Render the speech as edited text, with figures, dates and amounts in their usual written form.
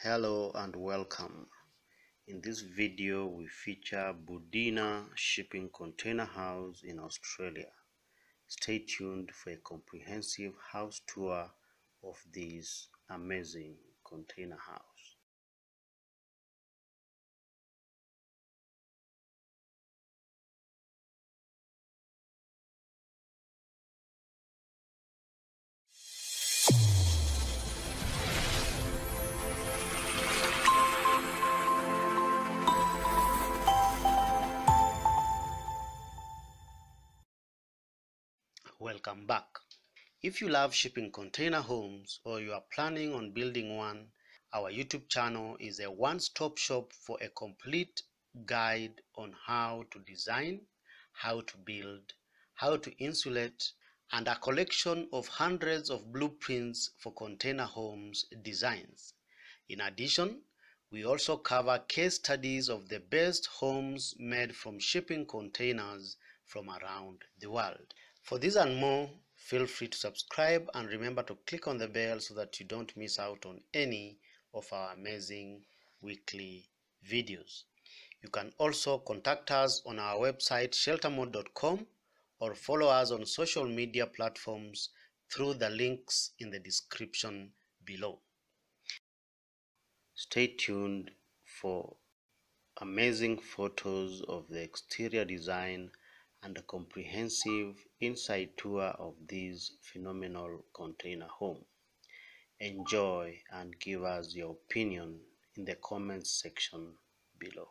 Hello and welcome. In this video we feature Budeena shipping container house in Australia. Stay tuned for a comprehensive house tour of this amazing container house. Welcome back. If you love shipping container homes or you are planning on building one, our YouTube channel is a one-stop shop for a complete guide on how to design, how to build, how to insulate, and a collection of hundreds of blueprints for container homes designs. In addition, we also cover case studies of the best homes made from shipping containers from around the world. For this and more, feel free to subscribe and remember to click on the bell so that you don't miss out on any of our amazing weekly videos. You can also contact us on our website sheltermode.com or follow us on social media platforms through the links in the description below. Stay tuned for amazing photos of the exterior design and a comprehensive inside tour of this phenomenal container home. Enjoy and give us your opinion in the comments section below.